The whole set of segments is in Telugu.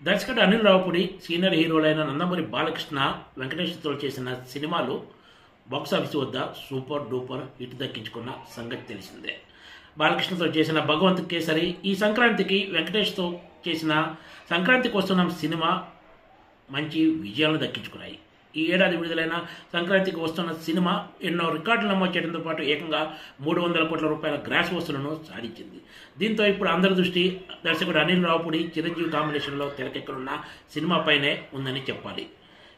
దర్శకుడు అనిల్ రావుపూడి సీనియర్ హీరోలైన నందమూరి బాలకృష్ణ, వెంకటేష్తో చేసిన సినిమాలు బాక్సాఫీస్ వద్ద సూపర్ డూపర్ హిట్ దక్కించుకున్న సంగతి తెలిసిందే. బాలకృష్ణతో చేసిన భగవంత్ కేసరి, ఈ సంక్రాంతికి వెంకటేష్తో చేసిన సంక్రాంతికి వస్తున్న సినిమా మంచి విజయాలను దక్కించుకున్నాయి. ఈ ఏడాది విడుదలైన సంక్రాంతికి వస్తున్న సినిమా ఎన్నో రికార్డులు నమోదు చేయడంతో పాటు ఏకంగా 300 కోట్ల రూపాయల గ్రాస్ వసూలను సాధించింది. దీంతో ఇప్పుడు అందరి దృష్టి దర్శకుడు అనిల్ రావుపూడి, చిరంజీవి కాంబినేషన్లో తెరకెక్కనున్న సినిమాపైనే ఉందని చెప్పాలి.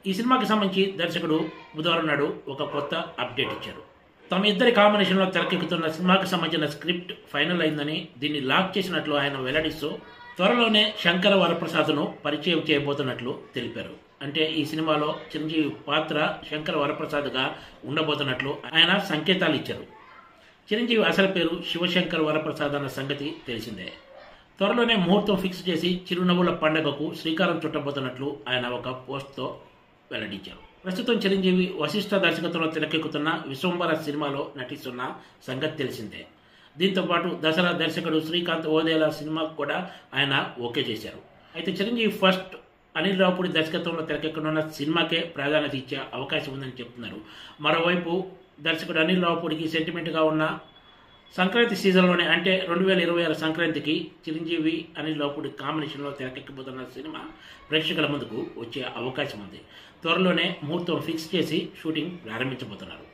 ఈ సినిమాకి సంబంధించి దర్శకుడు బుధవారం నాడు ఒక కొత్త అప్డేట్ ఇచ్చారు. తమ ఇద్దరి కాంబినేషన్లో తెరకెక్కుతున్న సినిమాకి సంబంధించిన స్క్రిప్ట్ ఫైనల్ అయిందని, దీన్ని లాక్ చేసినట్లు ఆయన వెల్లడిస్తూ త్వరలోనే శంకర వరప్రసాద్ను పరిచయం చేయబోతున్నట్లు తెలిపారు. అంటే ఈ సినిమాలో చిరంజీవి పాత్ర శంకర వరప్రసాద్గా ఉండబోతున్నట్లు ఆయన సంకేతాలు ఇచ్చారు. చిరంజీవి అసలు పేరు శివశంకర్ వరప్రసాద్ అన్న సంగతి తెలిసిందే. త్వరలోనే ముహూర్తం ఫిక్స్ చేసి చిరునవ్వుల పండుగకు శ్రీకారం చుట్టబోతున్నట్లు ఆయన ఒక పోస్ట్తో వెల్లడించారు. ప్రస్తుతం చిరంజీవి వశిష్ఠ దర్శకత్వంలో తెరకెక్కుతున్న విశ్వంబర సినిమాలో నటిస్తున్న సంగతి తెలిసిందే. దీంతోపాటు దసరా దర్శకుడు శ్రీకాంత్ ఓదేలా సినిమాకు కూడా ఆయన ఓకే చేశారు. అయితే చిరంజీవి ఫస్ట్ అనిల్ రావుపూడి దర్శకత్వంలో తెరకెక్కనున్న సినిమాకే ప్రాధాన్యత ఇచ్చే అవకాశం ఉందని చెప్తున్నారు. మరోవైపు దర్శకుడు అనిల్ రావుపూడికి సెంటిమెంట్గా ఉన్న సంక్రాంతి సీజన్లోనే, అంటే 2026 సంక్రాంతికి చిరంజీవి అనిల్ రావుపూడి కాంబినేషన్లో తెరకెక్కబోతున్న సినిమా ప్రేక్షకుల ముందుకు వచ్చే అవకాశం ఉంది. త్వరలోనే ముహూర్తం ఫిక్స్ చేసి షూటింగ్ ప్రారంభించబోతున్నారు.